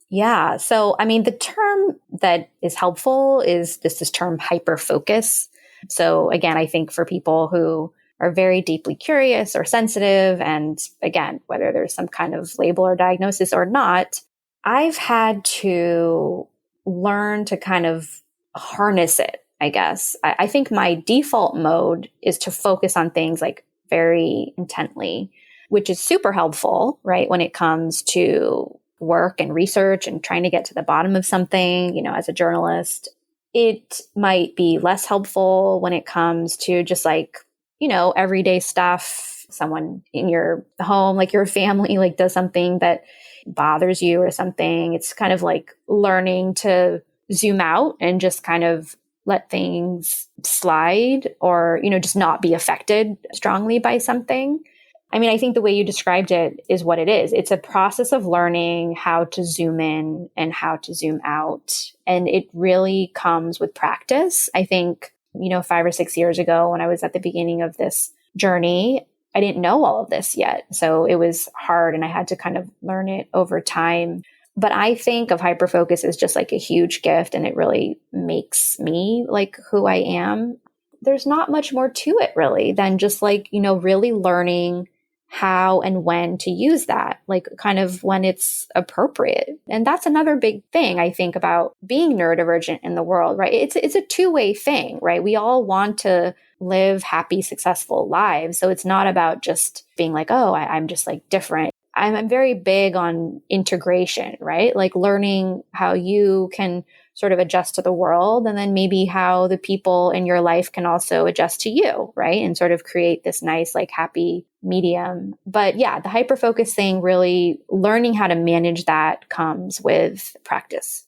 Yeah. So, I mean, the term that is helpful is this term hyperfocus. So again, I think for people who are very deeply curious or sensitive, and again, whether there's some kind of label or diagnosis or not, I've had to learn to kind of harness it, I guess. I think my default mode is to focus on things like very intently, which is super helpful, right? When it comes to work and research and trying to get to the bottom of something, as a journalist. It might be less helpful when it comes to just like, everyday stuff. Someone in your home, like your family, like does something that bothers you or something. It's kind of like learning to zoom out and just kind of let things slide or, just not be affected strongly by something. I mean, I think the way you described it is what it is. It's a process of learning how to zoom in and how to zoom out. And it really comes with practice. I think, 5 or 6 years ago when I was at the beginning of this journey, I didn't know all of this yet. So it was hard and I had to kind of learn it over time. But I think of hyperfocus as just like a huge gift and it really makes me like who I am. There's not much more to it really than just like, really learning how and when to use that, like kind of when it's appropriate. And that's another big thing I think about being neurodivergent in the world, right? It's a two-way thing, right? We all want to live happy, successful lives. So it's not about just being like, oh, I'm just like different. I'm very big on integration, right? Like learning how you can sort of adjust to the world and then maybe how the people in your life can also adjust to you, right? And sort of create this nice, like happy medium. But yeah, the hyperfocus thing, really learning how to manage that comes with practice.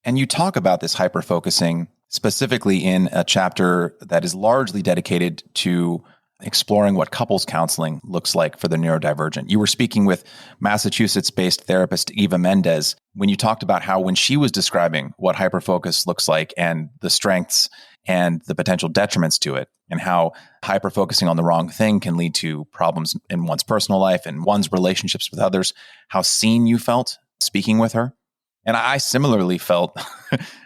And you talk about this hyperfocusing specifically in a chapter that is largely dedicated to exploring what couples counseling looks like for the neurodivergent. You were speaking with Massachusetts-based therapist Eva Mendez when you talked about how when she was describing what hyperfocus looks like and the strengths and the potential detriments to it, and how hyperfocusing on the wrong thing can lead to problems in one's personal life and one's relationships with others, how seen you felt speaking with her. And I similarly felt,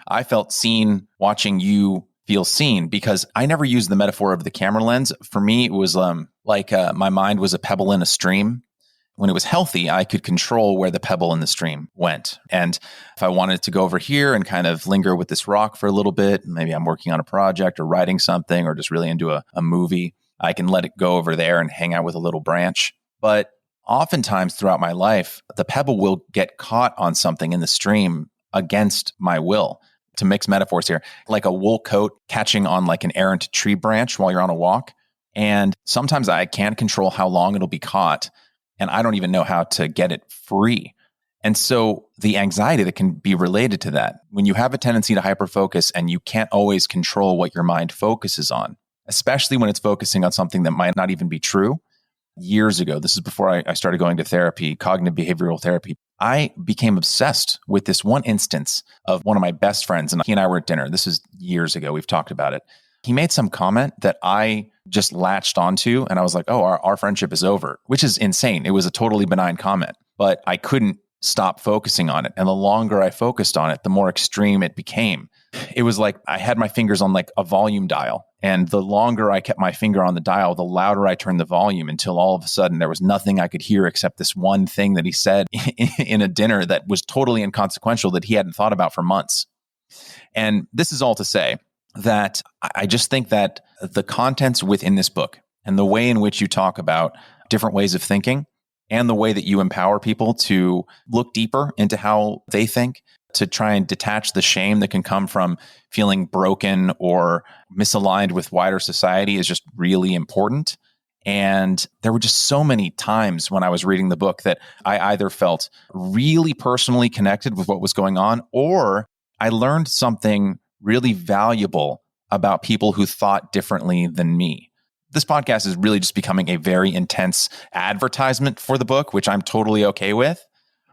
I felt seen watching you feel seen, because I never used the metaphor of the camera lens. For me, it was like my mind was a pebble in a stream. When it was healthy, I could control where the pebble in the stream went. And if I wanted to go over here and kind of linger with this rock for a little bit, maybe I'm working on a project or writing something or just really into a movie, I can let it go over there and hang out with a little branch. But oftentimes throughout my life, the pebble will get caught on something in the stream against my will. To mix metaphors here, like a wool coat catching on like an errant tree branch while you're on a walk. And sometimes I can't control how long it'll be caught, and I don't even know how to get it free. And so the anxiety that can be related to that, when you have a tendency to hyperfocus and you can't always control what your mind focuses on, especially when it's focusing on something that might not even be true. Years ago, this is before I started going to therapy, cognitive behavioral therapy, I became obsessed with this one instance of one of my best friends, and he and I were at dinner. This is years ago. We've talked about it. He made some comment that I just latched onto, and I was like, oh, our friendship is over, which is insane. It was a totally benign comment, but I couldn't stop focusing on it. And the longer I focused on it, the more extreme it became. It was like I had my fingers on like a volume dial. And the longer I kept my finger on the dial, the louder I turned the volume, until all of a sudden there was nothing I could hear except this one thing that he said in a dinner that was totally inconsequential, that he hadn't thought about for months. And this is all to say that I just think that the contents within this book and the way in which you talk about different ways of thinking and the way that you empower people to look deeper into how they think, to try and detach the shame that can come from feeling broken or misaligned with wider society, is just really important. And there were just so many times when I was reading the book that I either felt really personally connected with what was going on, or I learned something really valuable about people who thought differently than me. This podcast is really just becoming a very intense advertisement for the book, which I'm totally okay with.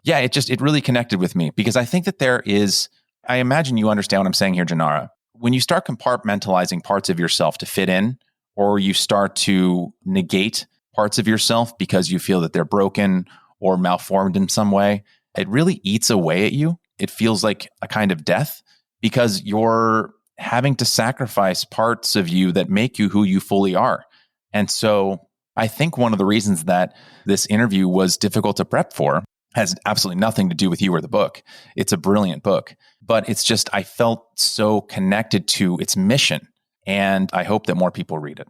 Yeah, it really connected with me, because I think that there is, I imagine you understand what I'm saying here, Jenara. When you start compartmentalizing parts of yourself to fit in or you start to negate parts of yourself because you feel that they're broken or malformed in some way, it really eats away at you. It feels like a kind of death because you're having to sacrifice parts of you that make you who you fully are. And so I think one of the reasons that this interview was difficult to prep for has absolutely nothing to do with you or the book. It's a brilliant book, but it's just, I felt so connected to its mission, and I hope that more people read it.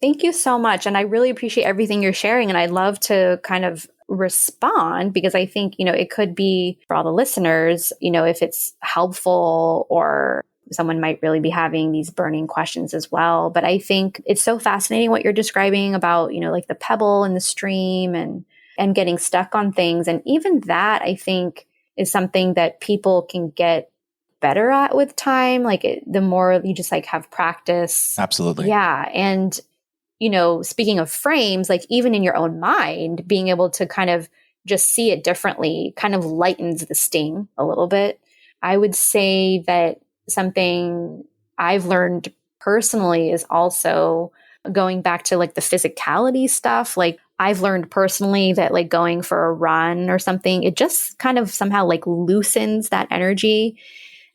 Thank you so much. And I really appreciate everything you're sharing. And I'd love to kind of respond because I think, it could be for all the listeners, if it's helpful or someone might really be having these burning questions as well. But I think it's so fascinating what you're describing about, like the pebble in the stream and getting stuck on things. And even that, I think, is something that people can get better at with time. The more you just have practice. Absolutely. Yeah. And, speaking of frames, even in your own mind, being able to kind of just see it differently kind of lightens the sting a little bit. I would say that something I've learned personally is also going back to the physicality stuff. I've learned personally that going for a run or something, it just kind of somehow loosens that energy.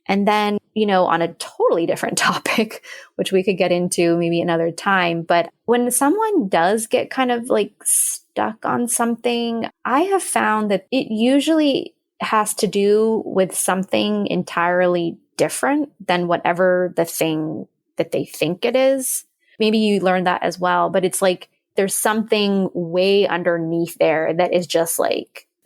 And then, on a totally different topic, which we could get into maybe another time, but when someone does get kind of stuck on something, I have found that it usually has to do with something entirely different than whatever the thing that they think it is. Maybe you learned that as well, but it's there's something way underneath there that is just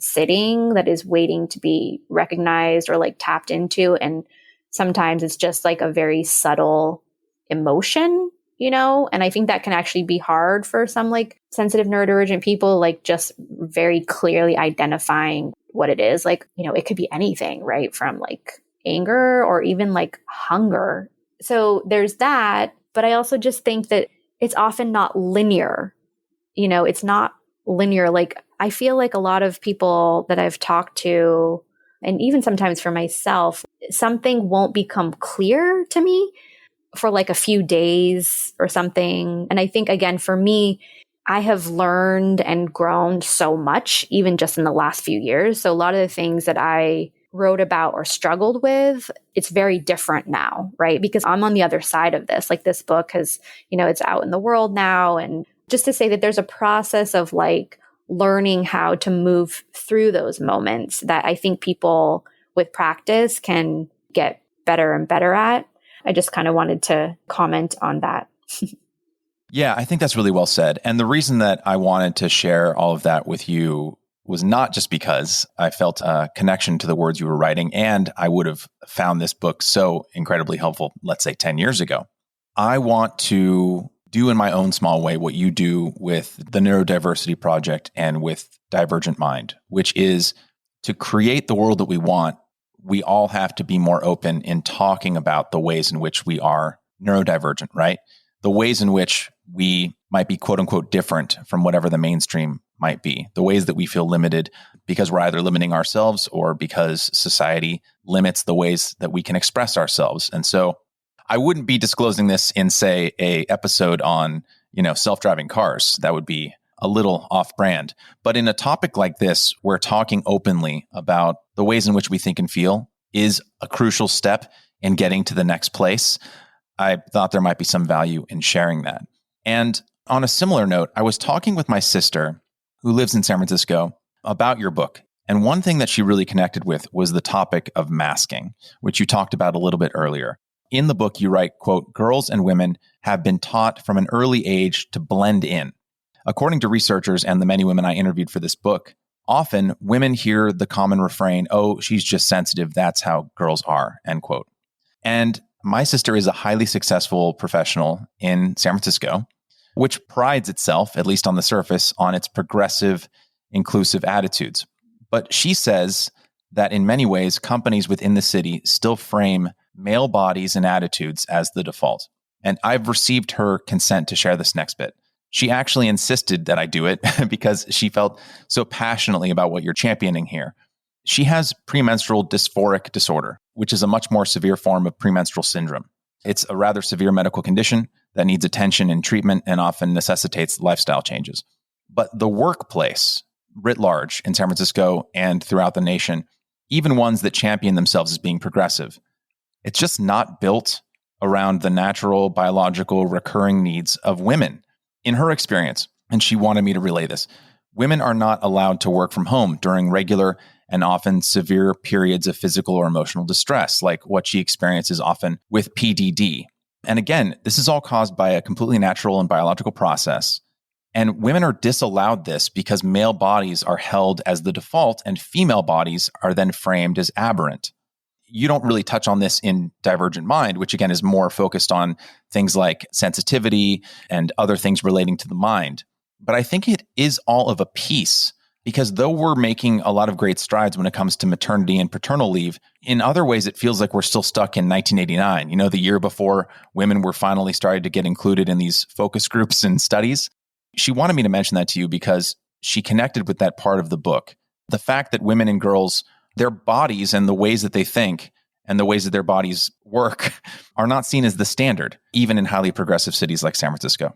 sitting, that is waiting to be recognized or tapped into. And sometimes it's just a very subtle emotion, and I think that can actually be hard for some sensitive neurodivergent people, just very clearly identifying what it is. It could be anything, right? From anger or even hunger. So there's that. But I also just think that it's often not linear. It's not linear. I feel a lot of people that I've talked to, and even sometimes for myself, something won't become clear to me for a few days or something. And I think, again, for me, I have learned and grown so much, even just in the last few years. So a lot of the things that I wrote about or struggled with, it's very different now, right? Because I'm on the other side of this. This book has, it's out in the world now. And just to say that there's a process of learning how to move through those moments that I think people with practice can get better and better at. I just kind of wanted to comment on that. Yeah, I think that's really well said. And the reason that I wanted to share all of that with you was not just because I felt a connection to the words you were writing, and I would have found this book so incredibly helpful, let's say 10 years ago. I want to do in my own small way what you do with the Neurodiversity Project and with Divergent Mind, which is to create the world that we want. We all have to be more open in talking about the ways in which we are neurodivergent, right? The ways in which we might be quote unquote different from whatever the mainstream might be, the ways that we feel limited because we're either limiting ourselves or because society limits the ways that we can express ourselves. And so I wouldn't be disclosing this in, say, a episode on, self-driving cars. That would be a little off-brand. But in a topic like this, where talking openly about the ways in which we think and feel is a crucial step in getting to the next place, I thought there might be some value in sharing that. And on a similar note, I was talking with my sister, who lives in San Francisco, about your book. And one thing that she really connected with was the topic of masking, which you talked about a little bit earlier. In the book, you write, quote, "Girls and women have been taught from an early age to blend in. According to researchers and the many women I interviewed for this book, often women hear the common refrain, 'Oh, she's just sensitive. That's how girls are,' end quote." And my sister is a highly successful professional in San Francisco, which prides itself, at least on the surface, on its progressive, inclusive attitudes. But she says that in many ways, companies within the city still frame male bodies and attitudes as the default. And I've received her consent to share this next bit. She actually insisted that I do it because she felt so passionately about what you're championing here. She has premenstrual dysphoric disorder, which is a much more severe form of premenstrual syndrome. It's a rather severe medical condition that needs attention and treatment and often necessitates lifestyle changes. But the workplace, writ large in San Francisco and throughout the nation, even ones that champion themselves as being progressive, it's just not built around the natural, biological, recurring needs of women. In her experience, and she wanted me to relay this, women are not allowed to work from home during regular and often severe periods of physical or emotional distress, like what she experiences often with PDD. And again, this is all caused by a completely natural and biological process. And women are disallowed this because male bodies are held as the default and female bodies are then framed as aberrant. You don't really touch on this in Divergent Mind, which again is more focused on things like sensitivity and other things relating to the mind. But I think it is all of a piece, because though we're making a lot of great strides when it comes to maternity and paternal leave, in other ways it feels like we're still stuck in 1989, the year before women were finally starting to get included in these focus groups and studies. She wanted me to mention that to you because she connected with that part of the book. The fact that women and girls, their bodies and the ways that they think and the ways that their bodies work are not seen as the standard, even in highly progressive cities like San Francisco.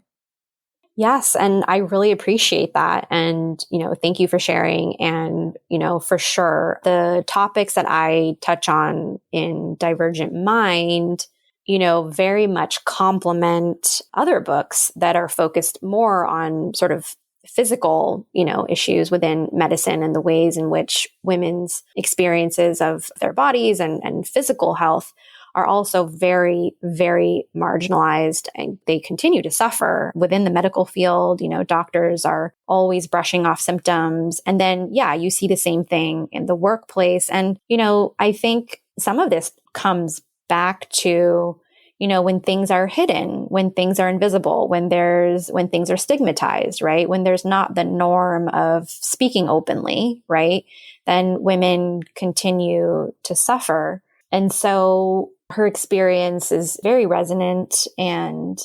Yes. And I really appreciate that. And, thank you for sharing. And, for sure, the topics that I touch on in Divergent Mind, very much complement other books that are focused more on sort of physical, issues within medicine and the ways in which women's experiences of their bodies and physical health are also very, very marginalized, and they continue to suffer within the medical field. Doctors are always brushing off symptoms. And then, you see the same thing in the workplace. And, I think some of this comes back to, when things are hidden, when things are invisible, when things are stigmatized, right? When there's not the norm of speaking openly, right? Then women continue to suffer. And so her experience is very resonant, and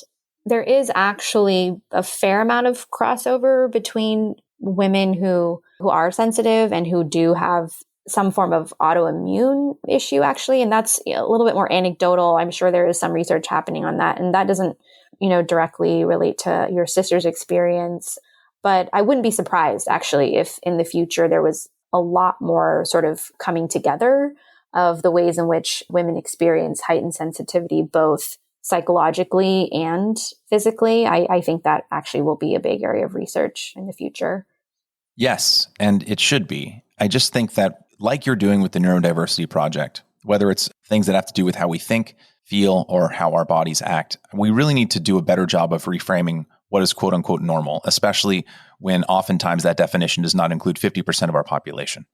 there is actually a fair amount of crossover between women who are sensitive and who do have some form of autoimmune issue, actually. And that's a little bit more anecdotal. I'm sure there is some research happening on that. And that doesn't, directly relate to your sister's experience. But I wouldn't be surprised, actually, if in the future there was a lot more sort of coming together of the ways in which women experience heightened sensitivity, both psychologically and physically. I think that actually will be a big area of research in the future. Yes, and it should be. I just think that, like you're doing with the Neurodiversity Project, whether it's things that have to do with how we think, feel, or how our bodies act, we really need to do a better job of reframing what is quote unquote normal, especially when oftentimes that definition does not include 50% of our population.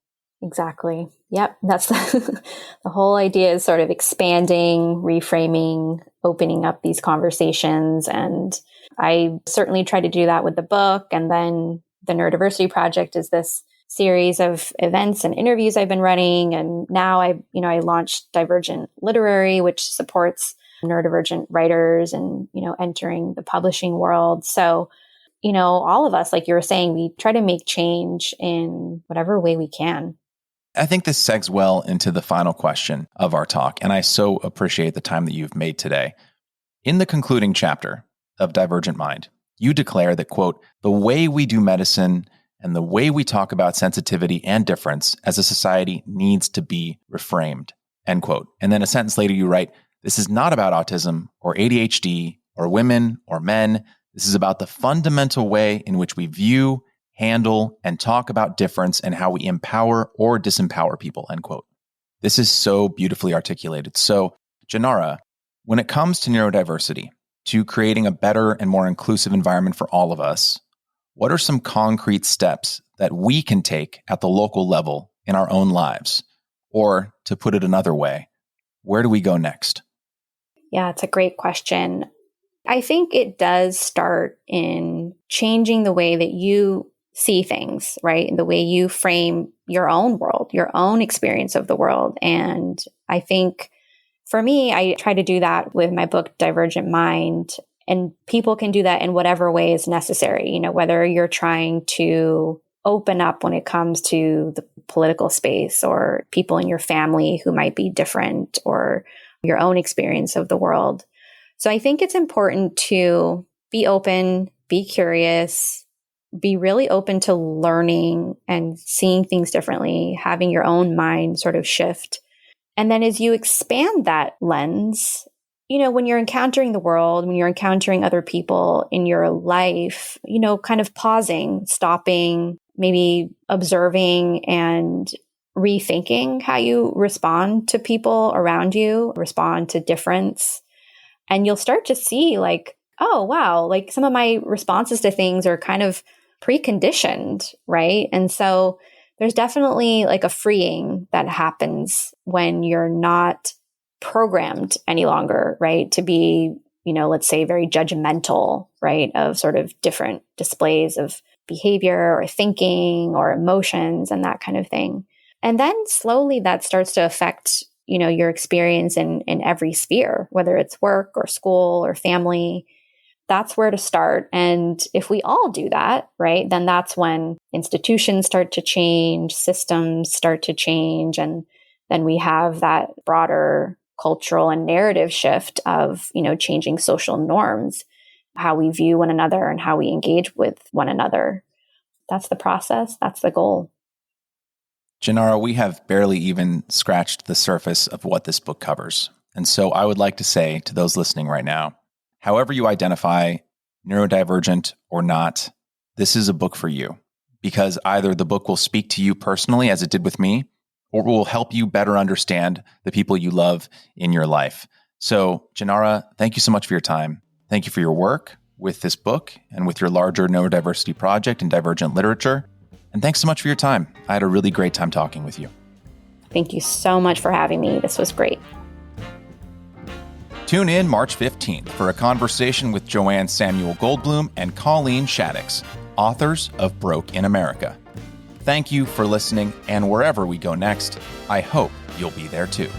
Exactly. Yep. That's the whole idea, is sort of expanding, reframing, opening up these conversations. And I certainly try to do that with the book. And then the Neurodiversity Project is this series of events and interviews I've been running. And now I launched Divergent Literary, which supports neurodivergent writers and, entering the publishing world. So, all of us, like you were saying, we try to make change in whatever way we can. I think this segs well into the final question of our talk, and I so appreciate the time that you've made today. In the concluding chapter of Divergent Mind, you declare that, quote, the way we do medicine and the way we talk about sensitivity and difference as a society needs to be reframed, end quote. And then a sentence later, you write, this is not about autism or ADHD or women or men. This is about the fundamental way in which we view, handle, and talk about difference and how we empower or disempower people, end quote. This is so beautifully articulated. So, Jenara, when it comes to neurodiversity, to creating a better and more inclusive environment for all of us, what are some concrete steps that we can take at the local level in our own lives? Or, to put it another way, where do we go next? Yeah, it's a great question. I think it does start in changing the way that you see things, right? And the way you frame your own world, your own experience of the world. And I think for me, I try to do that with my book, Divergent Mind. And people can do that in whatever way is necessary, whether you're trying to open up when it comes to the political space, or people in your family who might be different, or your own experience of the world. So I think it's important to be open, be curious, be really open to learning and seeing things differently, having your own mind sort of shift. And then as you expand that lens, when you're encountering the world, when you're encountering other people in your life, kind of pausing, stopping, maybe observing and rethinking how you respond to people around you, respond to difference. And you'll start to see like, oh, wow, like some of my responses to things are kind of preconditioned, right? And so there's definitely like a freeing that happens when you're not programmed any longer, right? To be, let's say very judgmental, right? Of sort of different displays of behavior or thinking or emotions and that kind of thing. And then slowly that starts to affect, your experience in every sphere, whether it's work or school or family. That's where to start. And if we all do that, right, then that's when institutions start to change, systems start to change. And then we have that broader cultural and narrative shift of, changing social norms, how we view one another and how we engage with one another. That's the process. That's the goal. Jenara, we have barely even scratched the surface of what this book covers. And so I would like to say to those listening right now, however you identify, neurodivergent or not, this is a book for you, because either the book will speak to you personally as it did with me, or will help you better understand the people you love in your life. So Jenara, thank you so much for your time. Thank you for your work with this book and with your larger Neurodiversity Project and divergent literature. And thanks so much for your time. I had a really great time talking with you. Thank you so much for having me. This was great. Tune in March 15th for a conversation with Joanne Samuel Goldblum and Colleen Shaddix, authors of Broke in America. Thank you for listening, and wherever we go next, I hope you'll be there too.